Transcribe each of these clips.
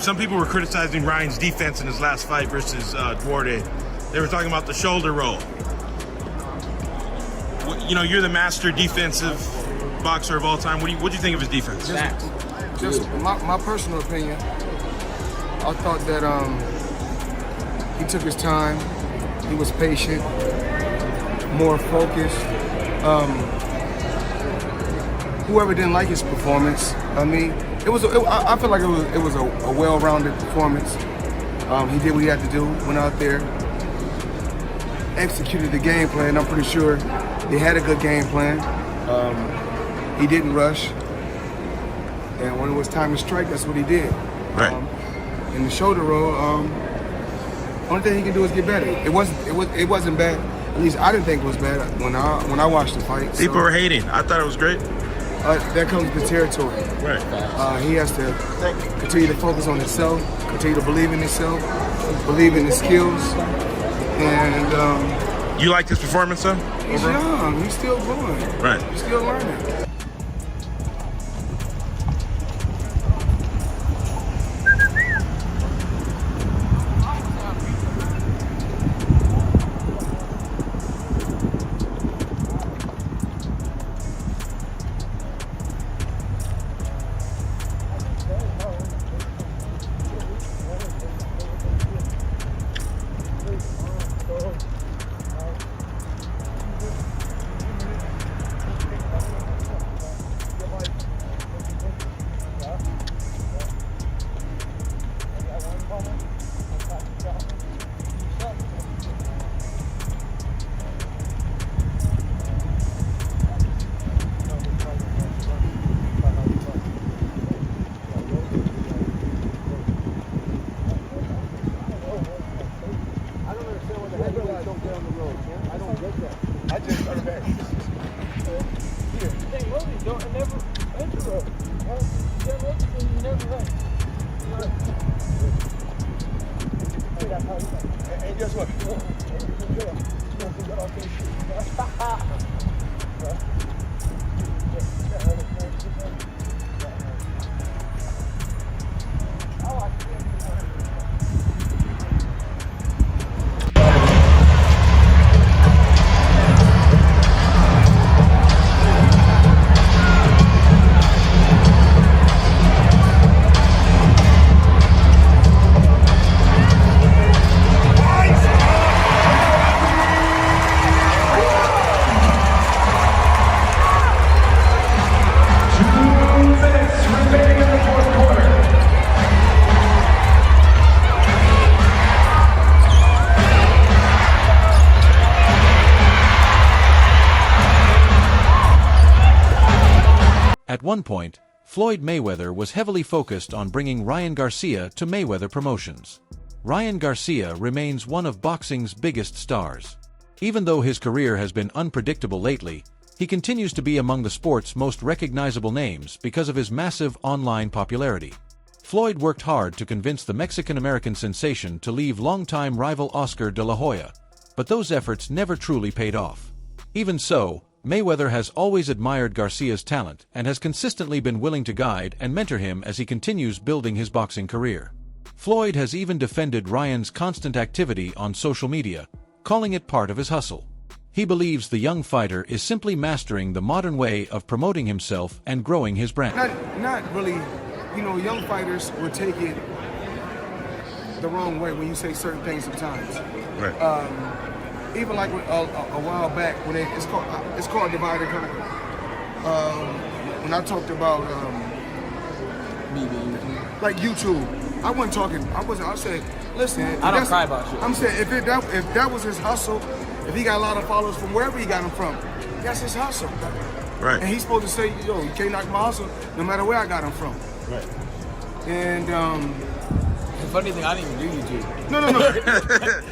some people were criticizing Ryan's defense in his last fight versus Duarte. They were talking about the shoulder roll. You know, you're the master defensive boxer of all time. What do you think of his defense? Just my personal opinion. I thought that he took his time. He was patient, more focused. Whoever didn't like his performance, I mean, I feel like it was a well-rounded performance. He did what he had to do. Went out there, executed the game plan. I'm pretty sure they had a good game plan. He didn't rush, and when it was time to strike, that's what he did. Right. In the shoulder roll, only thing he can do is get better. It wasn't bad. At least I didn't think it was bad when I watched the fight. People were hating. I thought it was great. That comes with the territory. Right. He has to continue to focus on himself, continue to believe in himself, believe in his skills, and. You liked his performance, though? He's young. He's still growing. Right. He's still learning. And guess what? At one point, Floyd Mayweather was heavily focused on bringing Ryan Garcia to Mayweather Promotions. Ryan Garcia remains one of boxing's biggest stars. Even though his career has been unpredictable lately, he continues to be among the sport's most recognizable names because of his massive online popularity. Floyd worked hard to convince the Mexican-American sensation to leave longtime rival Oscar de la Hoya, but those efforts never truly paid off. Even so, Mayweather has always admired Garcia's talent and has consistently been willing to guide and mentor him as he continues building his boxing career. Floyd has even defended Ryan's constant activity on social media, calling it part of his hustle. He believes the young fighter is simply mastering the modern way of promoting himself and growing his brand. Not really, young fighters will take it the wrong way when you say certain things sometimes. Right. Even like a while back when it's called divide and conquer. When I talked about like YouTube, I wasn't talking. I said, listen. I don't cry about shit. I'm saying if that was his hustle, if he got a lot of followers from wherever he got them from, that's his hustle. Right. And he's supposed to say, yo, you can't knock my hustle no matter where I got him from. Right. And the funny thing, I didn't even do YouTube. No.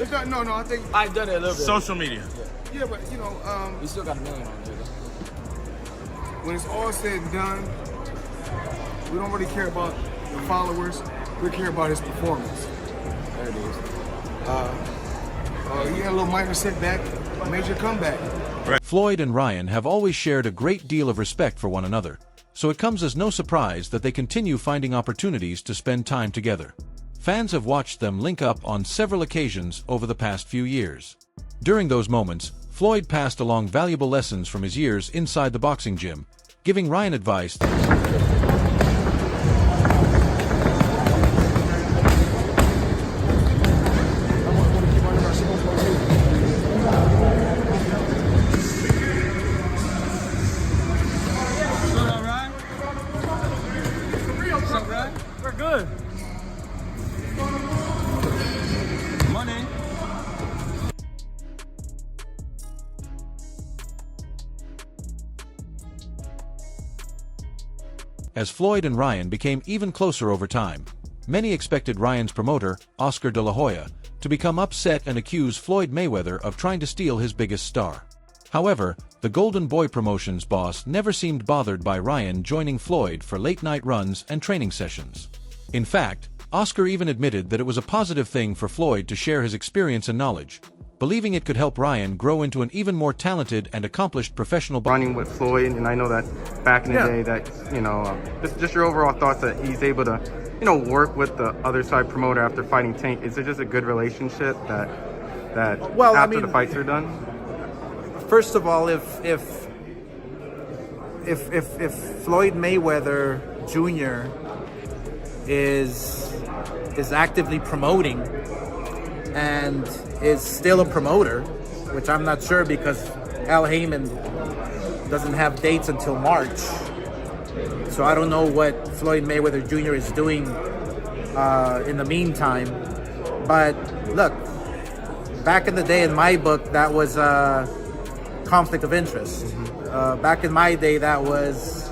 It's not, no. I think I've done it a little bit. Social media. Yeah, but we still got 1 million on there. when it's all said and done, we don't really care about the followers. We care about his performance. There it is. He had a little minor setback, major comeback. Floyd and Ryan have always shared a great deal of respect for one another, so it comes as no surprise that they continue finding opportunities to spend time together. Fans have watched them link up on several occasions over the past few years. During those moments, Floyd passed along valuable lessons from his years inside the boxing gym, giving Ryan advice We're good. Money. As Floyd and Ryan became even closer over time, many expected Ryan's promoter, Oscar De La Hoya, to become upset and accuse Floyd Mayweather of trying to steal his biggest star. However, the Golden Boy Promotions boss never seemed bothered by Ryan joining Floyd for late-night runs and training sessions. In fact, Oscar even admitted that it was a positive thing for Floyd to share his experience and knowledge, believing it could help Ryan grow into an even more talented and accomplished professional boxer. Running with Floyd, and I know that back in the day that, just your overall thoughts that he's able to, work with the other side promoter after fighting Tank. Is it just a good relationship that after the fights are done? First of all, if Floyd Mayweather Jr. is actively promoting and is still a promoter, which I'm not sure because Al Heyman doesn't have dates until March, so I don't know what Floyd Mayweather Jr. is doing in the meantime. But look, back in the day, in my book, that was conflict of interest. Back in my day, that was,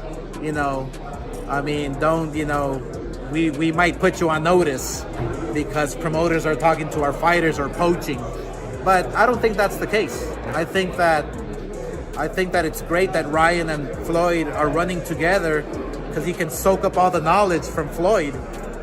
we might put you on notice because promoters are talking to our fighters or poaching, but I don't think that's the case. I think that it's great that Ryan and Floyd are running together because he can soak up all the knowledge from Floyd,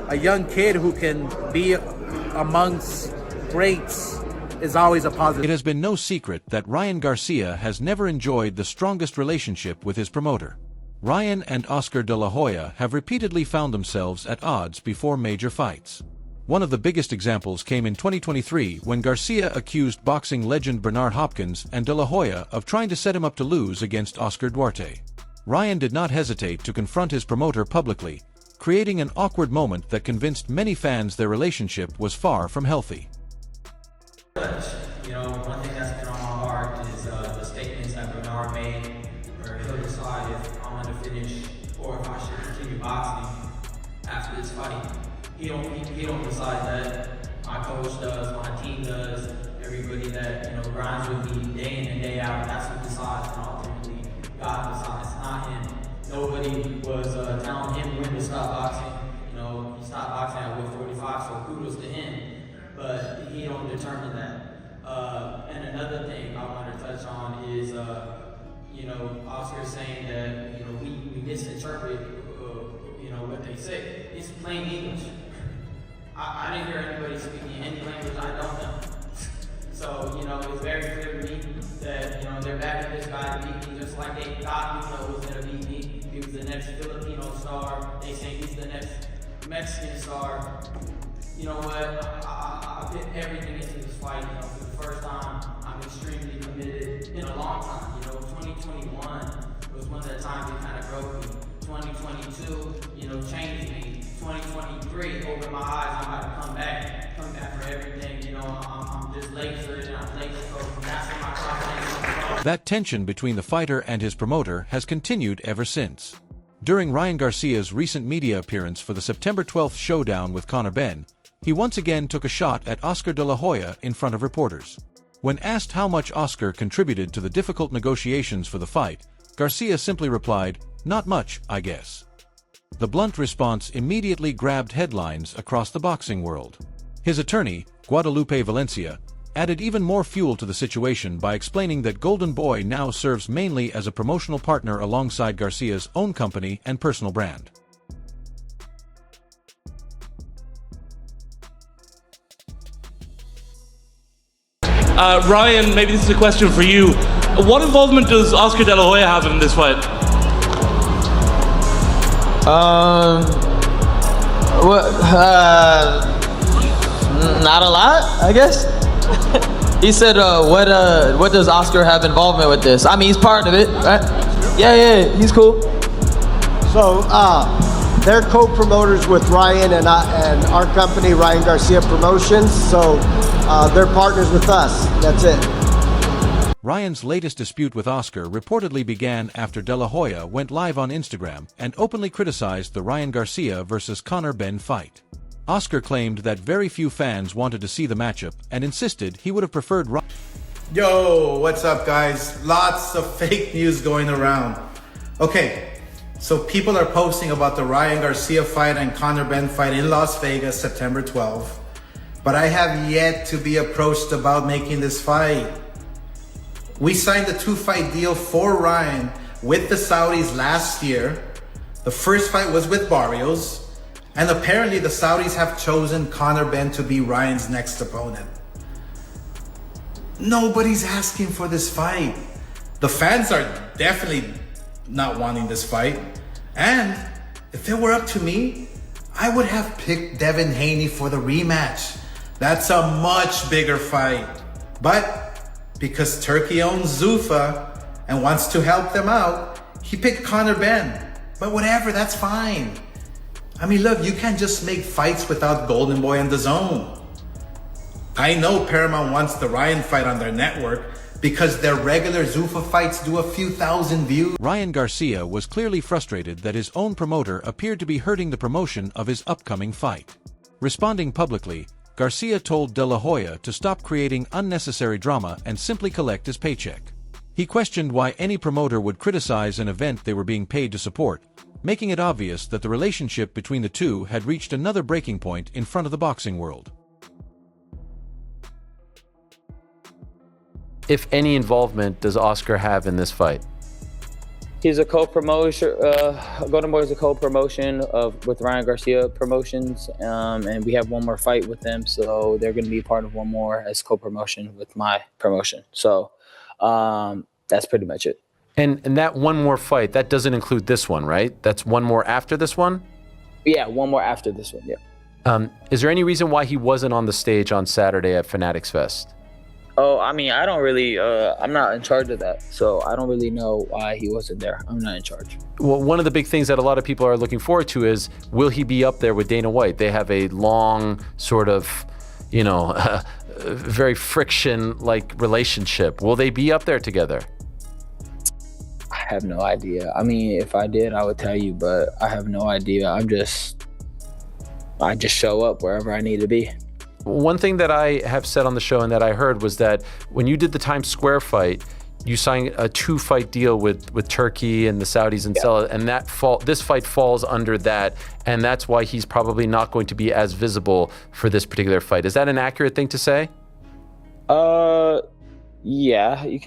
a young kid who can be amongst greats. Is always a positive. It has been no secret that Ryan Garcia has never enjoyed the strongest relationship with his promoter. Ryan and Oscar De La Hoya have repeatedly found themselves at odds before major fights. One of the biggest examples came in 2023 when Garcia accused boxing legend Bernard Hopkins and De La Hoya of trying to set him up to lose against Oscar Duarte. Ryan did not hesitate to confront his promoter publicly, creating an awkward moment that convinced many fans their relationship was far from healthy. One thing that's been on my heart is the statements that Bernard made, where he'll decide if I'm going to finish or if I should continue boxing after this fight. He don't decide that. My coach does, my team does, everybody that grinds with me day in and day out. That's who decides, and ultimately God decides, not him. Nobody was telling him when to stop boxing. He stopped boxing at 145, so kudos to him. But he don't determine that. And another thing I want to touch on is, Oscar saying that, we misinterpret, what they say. It's plain English. I didn't hear anybody speaking any language I don't know. So, it's very clear to me that, they're backing this guy to beat me just like they thought was going to beat me. He was the next Filipino star. They say he's the next Mexican star. You know what? I put everything into this fight. For the first time, I'm extremely committed in a long time. 2021 was one of the times it kind of broke me. 2022, changed me. 2023 opened my eyes. I'm about to come back for everything. I'm just lasered and I'm laser focused. That's what my confidence is. That tension between the fighter and his promoter has continued ever since. During Ryan Garcia's recent media appearance for the September 12th showdown with Conor Benn, he once again took a shot at Oscar De La Hoya in front of reporters. When asked how much Oscar contributed to the difficult negotiations for the fight, Garcia simply replied, "Not much, I guess." The blunt response immediately grabbed headlines across the boxing world. His attorney, Guadalupe Valencia, added even more fuel to the situation by explaining that Golden Boy now serves mainly as a promotional partner alongside Garcia's own company and personal brand. Ryan, maybe this is a question for you. What involvement does Oscar De La Hoya have in this fight? What? Not a lot, I guess. He said, what does Oscar have involvement with this? I mean, he's part of it, right? Yeah, he's cool. So, they're co-promoters with Ryan and our company, Ryan Garcia Promotions. So, they're partners with us. That's it. Ryan's latest dispute with Oscar reportedly began after De La Hoya went live on Instagram and openly criticized the Ryan Garcia versus Conor Benn fight. Oscar claimed that very few fans wanted to see the matchup and insisted he would have preferred Ryan. Yo, what's up, guys? Lots of fake news going around. Okay, so people are posting about the Ryan Garcia fight and Conor Benn fight in Las Vegas, September 12th. But I have yet to be approached about making this fight. We signed a 2-fight deal for Ryan with the Saudis last year. The first fight was with Barrios. And apparently the Saudis have chosen Conor Benn to be Ryan's next opponent. Nobody's asking for this fight. The fans are definitely not wanting this fight. And if it were up to me, I would have picked Devin Haney for the rematch. That's a much bigger fight. But because Turkey owns Zuffa and wants to help them out, he picked Conor Benn. But whatever, that's fine. I mean, look, you can't just make fights without Golden Boy and DAZN. I know Paramount wants the Ryan fight on their network because their regular Zuffa fights do a few thousand views. Ryan Garcia was clearly frustrated that his own promoter appeared to be hurting the promotion of his upcoming fight. Responding publicly, Garcia told De La Hoya to stop creating unnecessary drama and simply collect his paycheck. He questioned why any promoter would criticize an event they were being paid to support, making it obvious that the relationship between the two had reached another breaking point in front of the boxing world. If any involvement does Oscar have in this fight? He's a co-promoter. Golden Boy is a co-promotion with Ryan Garcia Promotions, and we have one more fight with them, so they're going to be part of one more as co-promotion with my promotion. So that's pretty much it. And that one more fight, that doesn't include this one, right? That's one more after this one? Yeah, one more after this one, yeah. Is there any reason why he wasn't on the stage on Saturday at Fanatics Fest? Oh, I mean, I don't really, I'm not in charge of that, so I don't really know why he wasn't there. I'm not in charge. Well, one of the big things that a lot of people are looking forward to is, will he be up there with Dana White? They have a long sort of, very friction-like relationship. Will they be up there together? I have no idea. I mean, if I did, I would tell you, but I have no idea. I just show up wherever I need to be. One thing that I have said on the show and that I heard was that when you did the Times Square fight, you signed a 2-fight deal with Turkey and the Saudis and Sella, and this fight falls under that, and that's why he's probably not going to be as visible for this particular fight. Is that an accurate thing to say? Yeah, you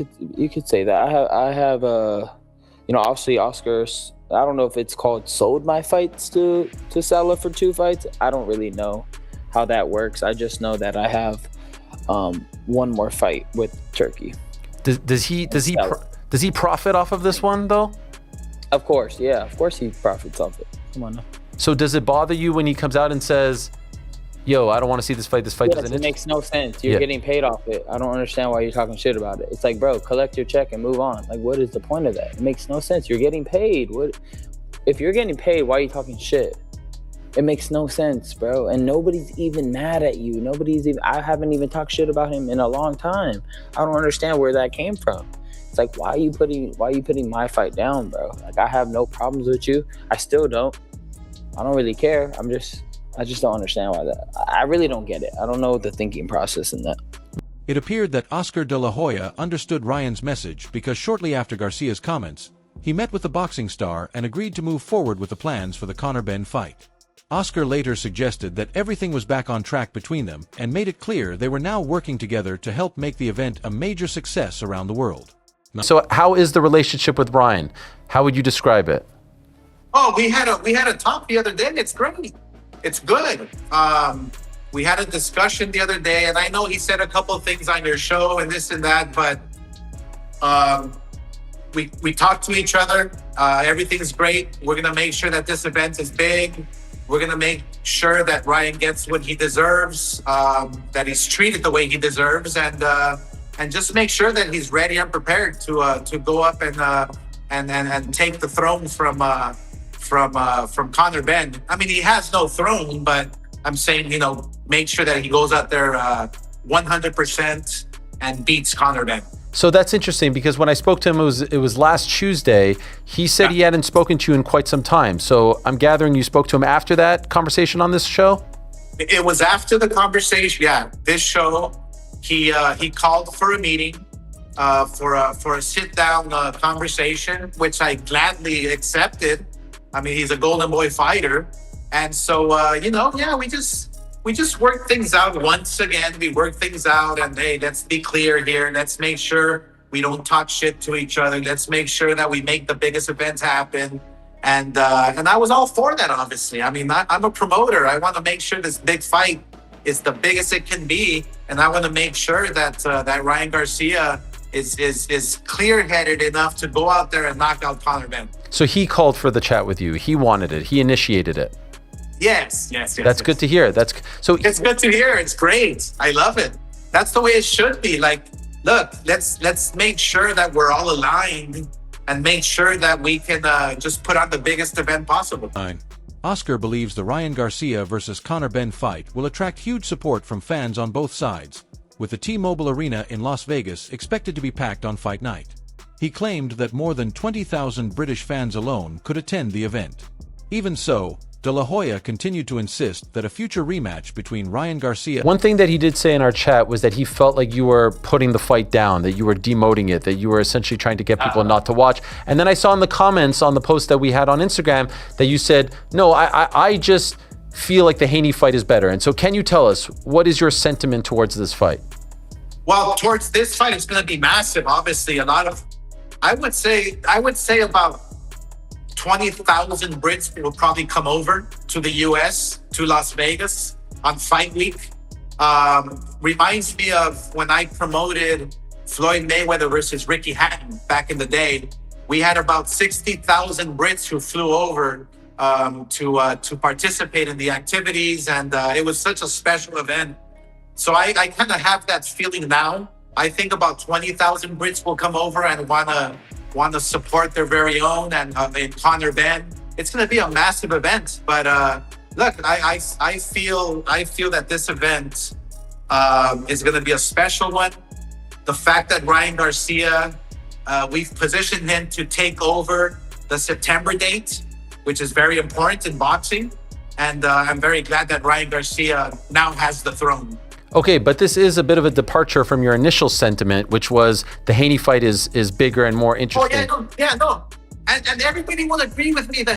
could say that. I have obviously Oscar's. I don't know if it's called sold my fights to Sella for 2 fights. I don't really know how that works. I just know that I have one more fight with Turkey. Does he profit off of this one though? Of course, yeah. Of course he profits off it. Come on now. So does it bother you when he comes out and says, yo, I don't want to see this fight. This fight doesn't. It makes no sense. You're getting paid off it. I don't understand why you're talking shit about it. It's like, bro, collect your check and move on. Like, what is the point of that? It makes no sense. You're getting paid. What? If you're getting paid, why are you talking shit? It makes no sense, bro. And nobody's even mad at you. I haven't even talked shit about him in a long time. I don't understand where that came from. It's like, why are you putting my fight down, bro? Like, I have no problems with you. I still don't. I don't really care. I just don't understand why that. I really don't get it. I don't know the thinking process in that. It appeared that Oscar De La Hoya understood Ryan's message because shortly after Garcia's comments, he met with the boxing star and agreed to move forward with the plans for the Conor Benn fight. Oscar later suggested that everything was back on track between them and made it clear they were now working together to help make the event a major success around the world. So how is the relationship with Ryan? How would you describe it? Oh, we had a talk the other day. It's great. It's good. We had a discussion the other day, and I know he said a couple of things on your show and this and that, but we talk to each other. Everything's great. We're gonna make sure that this event is big. We're gonna make sure that Ryan gets what he deserves, that he's treated the way he deserves, and just make sure that he's ready and prepared to go up and take the throne from Conor Benn. I mean, he has no throne, but I'm saying, make sure that he goes out there 100% and beats Conor Benn. So that's interesting because when I spoke to him, it was last Tuesday. He said he hadn't spoken to you in quite some time. So I'm gathering you spoke to him after that conversation on this show? It was after the conversation. Yeah, this show, he called for a meeting, for a sit-down conversation, which I gladly accepted. I mean, he's a Golden Boy fighter. And so, we just work things out once again. We work things out and, hey, let's be clear here. Let's make sure we don't talk shit to each other. Let's make sure that we make the biggest events happen. And I was all for that, obviously. I mean, I'm a promoter. I want to make sure this big fight is the biggest it can be. And I want to make sure that that Ryan Garcia is clear-headed enough to go out there and knock out Conor Benn. So he called for the chat with you. He wanted it. He initiated it. Yes. That's good to hear. It's good to hear. It's great. I love it. That's the way it should be. Like, look, let's make sure that we're all aligned and make sure that we can just put on the biggest event possible. Oscar believes the Ryan Garcia versus Conor Benn fight will attract huge support from fans on both sides, with the T-Mobile Arena in Las Vegas expected to be packed on fight night. He claimed that more than 20,000 British fans alone could attend the event. Even so, De La Hoya continued to insist that a future rematch between Ryan Garcia... One thing that he did say in our chat was that he felt like you were putting the fight down, that you were demoting it, that you were essentially trying to get people not to watch. And then I saw in the comments on the post that we had on Instagram that you said, no, I just feel like the Haney fight is better. And so can you tell us, what is your sentiment towards this fight? Well, towards this fight, it's going to be massive. Obviously, I would say about 20,000 Brits will probably come over to the US, to Las Vegas on fight week. Reminds me of when I promoted Floyd Mayweather versus Ricky Hatton back in the day. We had about 60,000 Brits who flew over to participate in the activities, and it was such a special event. So I kind of have that feeling now. I think about 20,000 Brits will come over and want to support their very own and in Conor Benn. It's going to be a massive event. But look, I feel that this event is going to be a special one. The fact that Ryan Garcia, we've positioned him to take over the September date, which is very important in boxing. And I'm very glad that Ryan Garcia now has the throne. Okay, but this is a bit of a departure from your initial sentiment, which was the Haney fight is bigger and more interesting. Oh, yeah, no. And everybody will agree with me that